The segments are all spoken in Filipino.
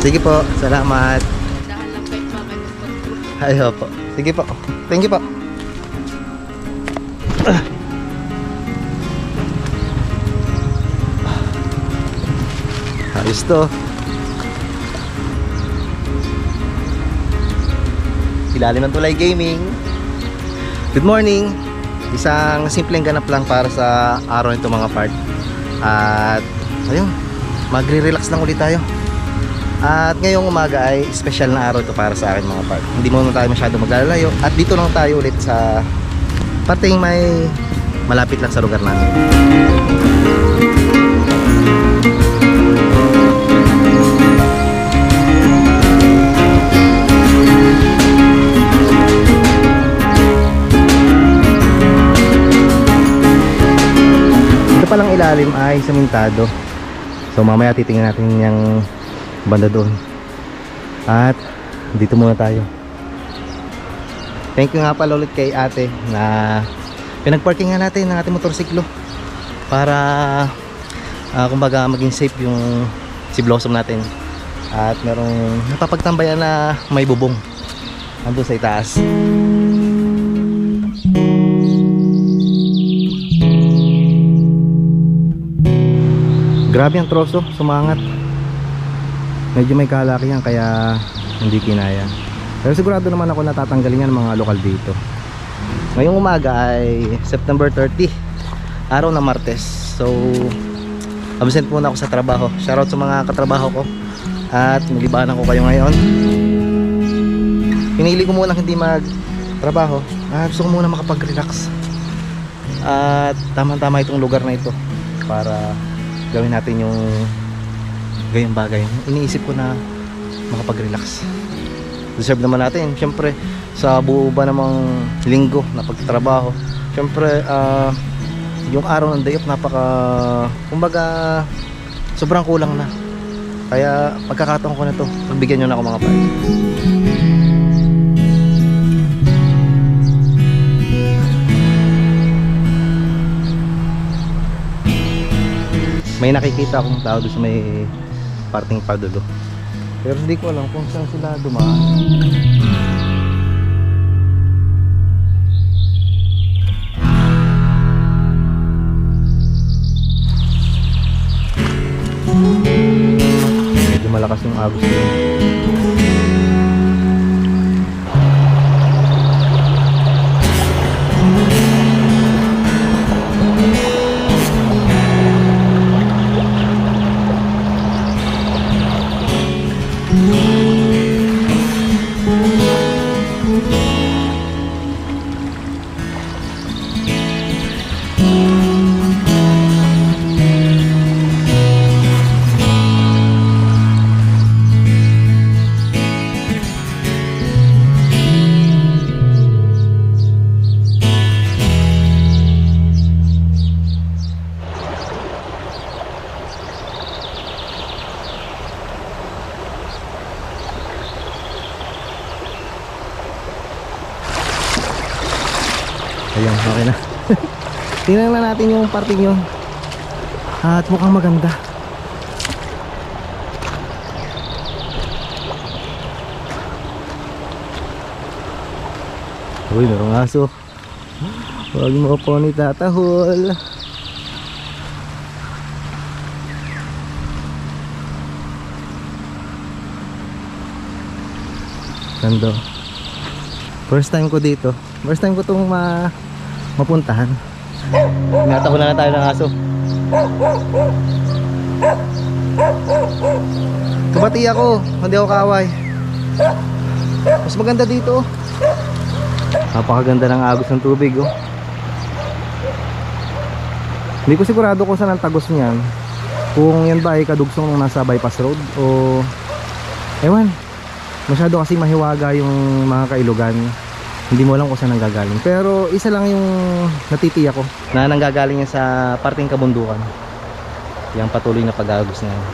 Sige po, salamat. Dahan lang kayo mamay. Ayaw po. Sige po. Thank you po. Ayos to. Ilalim ng Tulay Gaming. Good morning. Isang simpleng ganap lang para sa araw nito mga part. At ayun, magre-relax lang ulit tayo. At ngayong umaga ay special na araw ito para sa akin mga part. Hindi muna tayo masyado maglalalayo. At dito lang tayo ulit sa parteng may malapit lang sa lugar namin. Ito palang ilalim ay semintado. So mamaya titingnan natin yung banda doon. At dito muna tayo. Thank you nga pala ulit kay ate na pinagparking nga natin ng ating motorsiklo para kumbaga maging safe yung si Blossom natin. At merong napapagtambayan na may bubong andun sa itaas. Grabe ang troso, sumangat. Medyo may kalakihan kaya hindi kinaya. Pero sigurado naman ako natatanggalin yan mga lokal dito. Ngayong umaga ay September 30, araw na Martes. So absent muna ako sa trabaho. Shoutout sa mga katrabaho ko. At nilibanan ko kayo ngayon. Pinili ko muna hindi magtrabaho. Gusto ko muna makapag-relax. At tamang-tama itong lugar na ito para gawin natin yung gayong bagay. Iniisip ko na makapag-relax. Deserve naman natin. Siyempre, sa buo ba namang linggo na pagtatrabaho, siyempre, yung araw ng day off, kumbaga, sobrang kulang na. Kaya, pagkakataon ko na to, pagbigyan nyo na ako mga pare. May nakikita akong tao doon sa may parting padulo. Pero hindi ko alam kung saan sila dumaan. Medyo malakas yung agos doon. Ayan, okay na. Tingnan na natin yung parting yun. At mukhang maganda. Uy, merong aso. Huwag mo po ni tatahol. Ganda. First time ko dito. First time ko itong mapuntahan. Nataho na tayo ng aso. Tumati ako, hindi ako kaaway. Mas maganda dito. Napakaganda ng agos ng tubig oh. Hindi ko sigurado kung saan ang tagos niyan. Kung yan ba ay kadugsong nung nasa bypass road o ewan, masyado kasi mahiwaga yung mga kailugan. Hindi mo alam kung saan nanggagaling. Pero isa lang yung natitiyak ko na nanggagaling yan sa parting kabundukan. Yung patuloy na pag-agos na yan.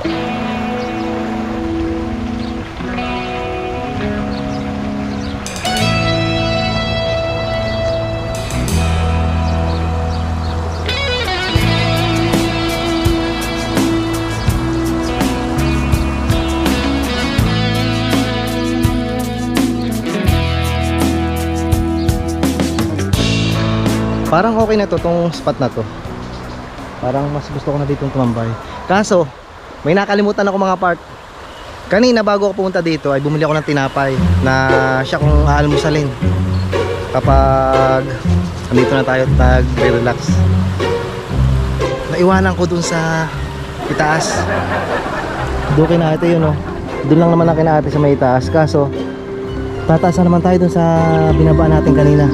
Parang okay na to, tong spot na to. Parang mas gusto ko na dito tumambay. Kaso, may nakalimutan ako mga part. Kanina bago ako pumunta dito ay bumili ako ng tinapay na siya kung aalmusalin kapag andito na tayo at nag-relax. Naiwanan ko dun sa itaas. Doon kinaate yun, oh. Doon lang naman ang kinaate sa may itaas. Kaso, tataas na naman tayo dun sa binabaan natin kanina.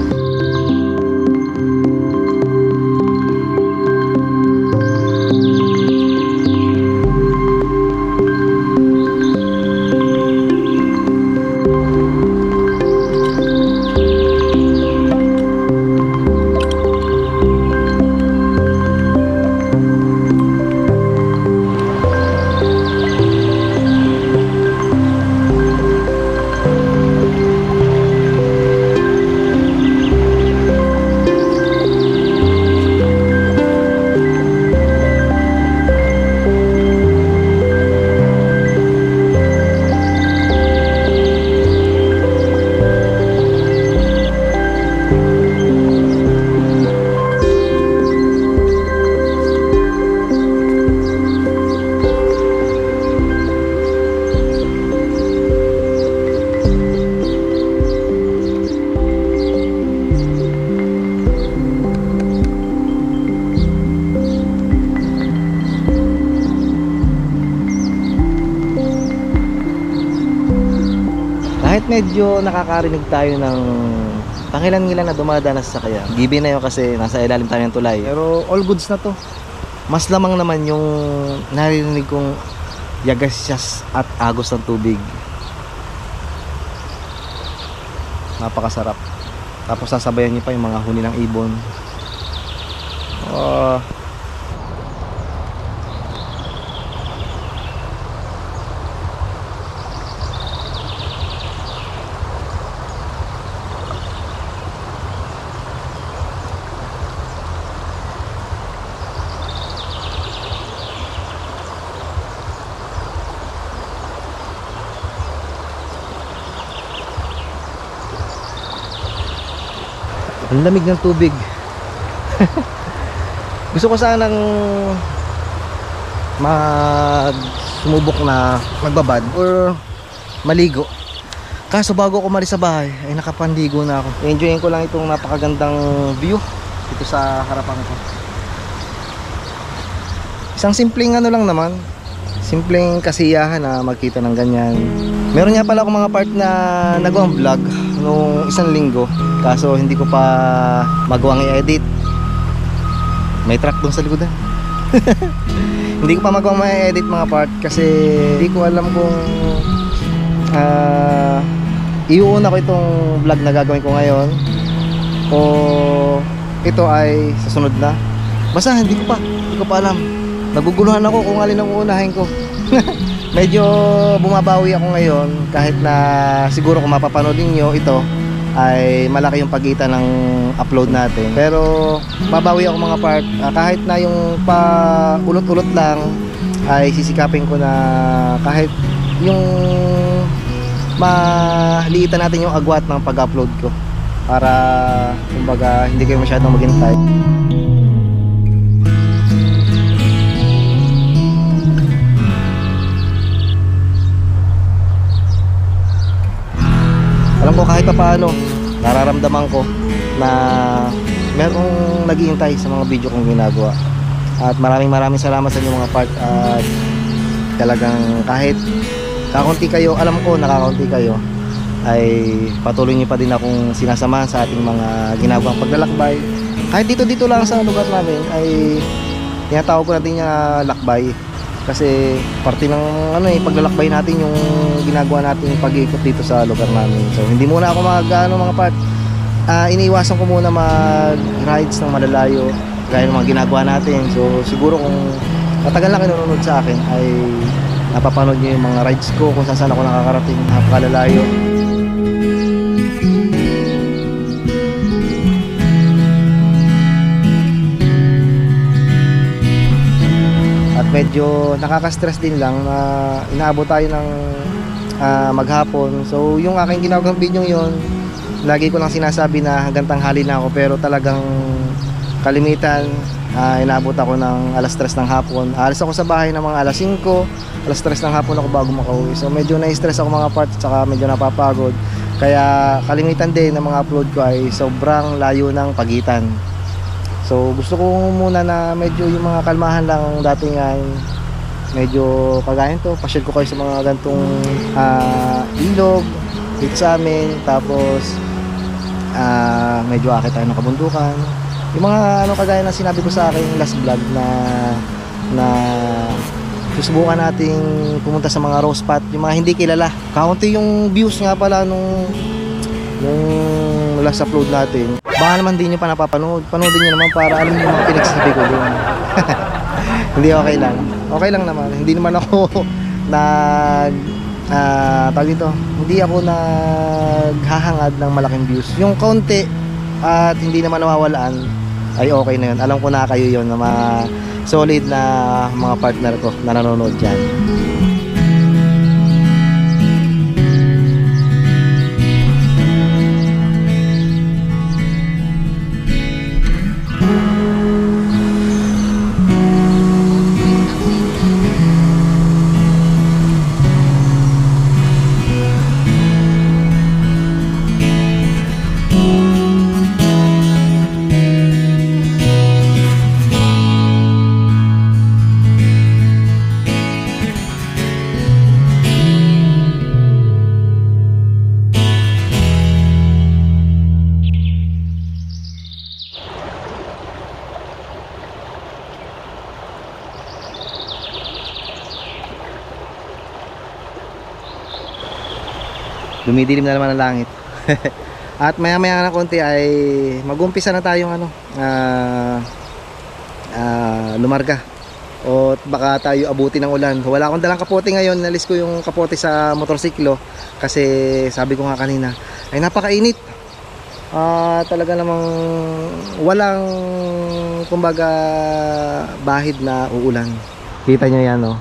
Medyo nakakarinig tayo ng pangilan-ngilan na dumadaan sa sasakyan. Given na yun kasi nasa ilalim tayo ng tulay. Pero all goods na to. Mas lamang naman yung naririnig kong yagas at agos ng tubig. Napakasarap. Tapos sasabayan niyo pa yung mga huni ng ibon. Ang lamig ng tubig. Gusto ko sanang sumubok na magbabad or maligo. Kaso bago ako umalis sa bahay ay nakapandigo na ako. Enjoyin ko lang itong napakagandang view dito sa harapan ko. Isang simpleng ano lang naman, simpleng kasiyahan na magkita ng ganyan. Meron nga pala ako mga part na nagawang vlog nung isang linggo. Kaso hindi ko pa magawang i-edit. May truck dun sa likodan. Hindi ko pa magawang i-edit mga part kasi hindi ko alam kung iuuna ko itong vlog na gagawin ko ngayon o ito ay sa sunod na. Basta hindi ko pa alam. Naguguluhan ako kung alin ang uunahin ko. Medyo bumabawi ako ngayon kahit na siguro kung mapapanood niyo ito ay malaki yung pagitan ng upload natin. Pero babawi ako mga part. Kahit na yung pa-ulot-ulot lang ay sisikapin ko na kahit yung maliitan natin yung agwat ng pag-upload ko para kumbaga hindi kayo masyadong maghintay. Alam ko kahit pa paano nararamdaman ko na merong naghihintay sa mga video kong ginagawa. At maraming salamat sa inyo mga part. At talagang kahit kakaunti kayo, alam ko nakakaunti kayo, ay patuloy niyo pa din akong sinasamahan sa ating mga ginagawang paglalakbay. Kahit dito lang sa lugar namin ay tinatawag ko natin yung lakbay. kasi parte ng paglalakbay natin yung ginagawa natin pag-iikot dito sa lugar namin. So hindi muna ako mga part. Iniiwasan ko muna mag-rides ng malalayo gaya ng mga ginagawa natin. So siguro kung matagal na kinunod sa akin ay napapanood nyo yung mga rides ko kung saan ako nakakarating, napakalalayo. At medyo nakaka-stress din lang na inaabot tayo ng maghapon. So yung aking ginagawang video yon, lagi ko lang sinasabi na hanggang tanghali na ako, pero talagang kalimitan inaabot ako ng alas 3 ng hapon. Alis ako sa bahay ng mga alas 5, alas 3 ng hapon ako bago makauwi. So medyo na-stress ako mga parts, saka medyo napapagod. Kaya kalimitan din ng mga upload ko ay sobrang layo ng pagitan. So gusto ko muna na medyo yung mga kalmahan lang ang datingan. Medyo kagaya to, pasyal ko kayo sa mga gantong ilog dito sa amin. Tapos medyo akit tayo ng kabundukan. Yung mga kagaya na sinabi ko sa aking last vlog na susubukan nating pumunta sa mga rose spot, yung mga hindi kilala. Kaunti yung views nga pala nung last upload natin. Baka naman din nyo pa napapanood. Panoodin nyo naman para alam nyo yung mga pinagsasabi ko doon. Hindi, okay lang. Okay lang naman. Hindi naman ako tawag dito, hindi ako naghahangad ng malaking views. Yung kaunti at hindi naman nawawalaan ay okay na yun. Alam ko na kayo yun, na mga solid na mga partner ko na nanonood dyan. Dumidilim na naman ang langit. At maya maya na konti ay mag-umpisa na tayong lumarga, o baka tayo abuti ng ulan. Wala akong dalang kapote ngayon, nalis ko yung kapote sa motorsiklo kasi sabi ko nga kanina ay napakainit. Talaga namang walang kumbaga bahid na uulan. Kita nyo yan, no?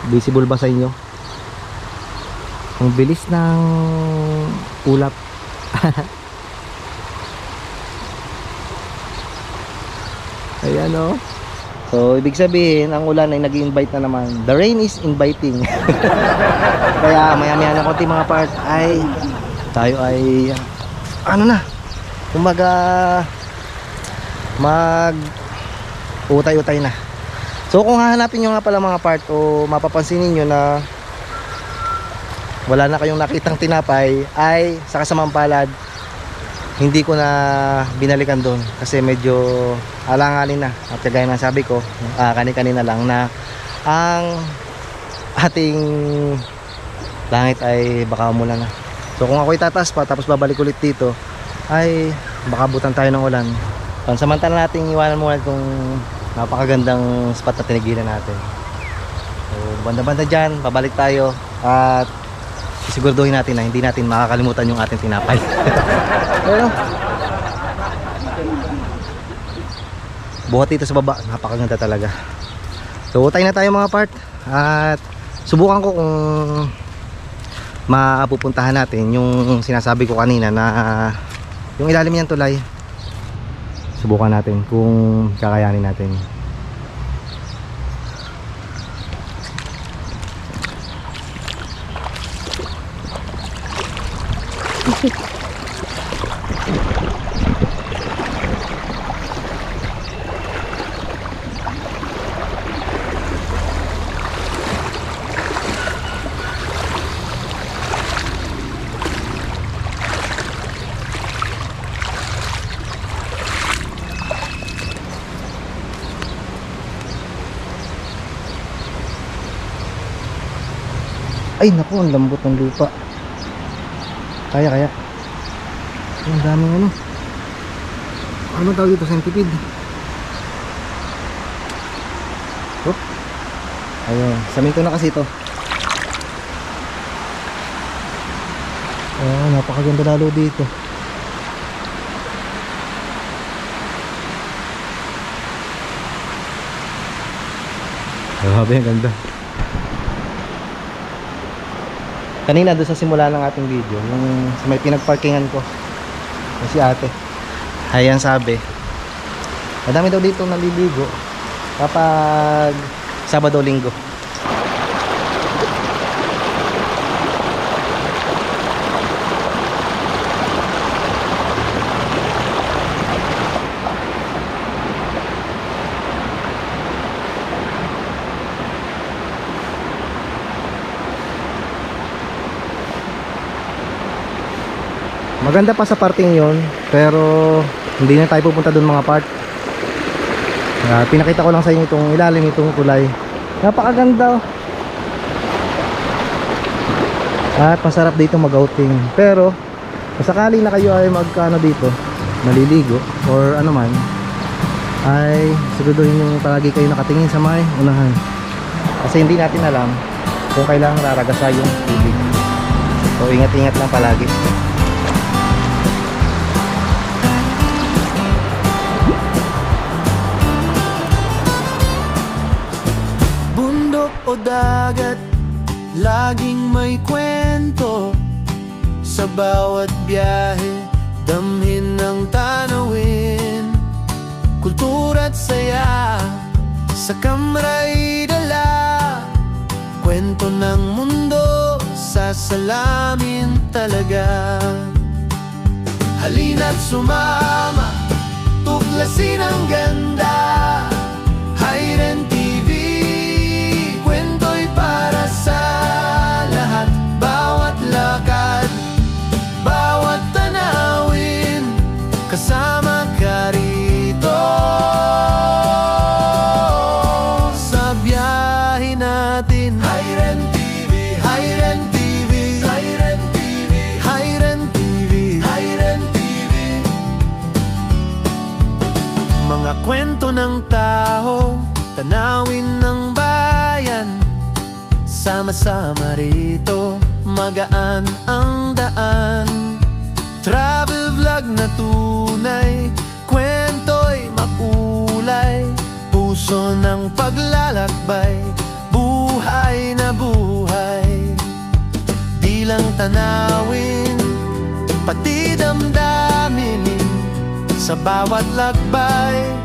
Visible ba sa inyo? Ang bilis ng ulap. Ayan, oh. So ibig sabihin ang ulan ay nag-i-invite na naman. The rain is inviting. Kaya maya maya na konti mga part ay tayo ay kumbaga mag utay-utay na. So kung hahanapin nyo nga pala mga part, o mapapansin niyo na wala na kayong nakitang tinapay, ay sa kasamang palad hindi ko na binalikan doon kasi medyo alanganin na. At kagaya ng sabi ko kanina lang na ang ating langit ay baka umulan na. So kung ako'y tataas pa tapos babalik ulit dito, ay baka butan tayo ng ulan. Pansamantala nating iwanan muna itong napakagandang spot na tinigilan natin. So banda-banda dyan, babalik tayo at siguraduhin natin na hindi natin makakalimutan yung ating tinapay. Pero buhat dito sa baba, napakaganda talaga. So utay na tayo mga part at subukan ko kung mapupuntahan natin yung sinasabi ko kanina na yung ilalim niyang tulay. Subukan natin kung kakayanin natin. Ay naku, ang lambot ng lupa. Kaya. Ang daming ano. Ano tawag dito? Centipede. Oop. Ayun, samin ko na kasi ito. Oh, napakaganda lalo dito. Grabe, ang ganda. Kanina doon sa simula ng ating video, yung sa may pinagparkingan ko, yung si ate, ayan sabi, madami daw dito naliligo kapag Sabado Linggo. Maganda pa sa parting yon, pero hindi na tayo pupunta doon mga part. Pinakita ko lang sa inyo itong ilalim itong kulay. Napakaganda. At masarap dito mag-outing. Pero kung sakali na kayo ay magkano dito, maliligo or ano man, ay siguraduhin yung palagi kayo nakatingin sa may unahan. Kasi hindi natin alam kung kailangan raragasa yung tubig. So ingat-ingat lang palagi. O dagat, laging may kwento. Sa bawat biyahe, damhin ng tanawin. Kultura at saya, sa kamra'y dala. Kwento ng mundo, sasalamin talaga. Halina't sumama, tuklasin ang ganda. Hayren TV, kwento'y para sa lahat. Bawat lakad, bawat tanawin, kasama ka rito. Sa biyahe natin, Hayren TV, Hayren TV, Hayren TV, Hayren TV, Hayren TV. Mga kwento ng tao, tanawin ng bayan, sama-sama rito, magaan ang daan. Travel vlog na tunay, kwento'y makulay. Puso ng paglalakbay, buhay na buhay. Di lang tanawin, pati damdamin, sa bawat lakbay.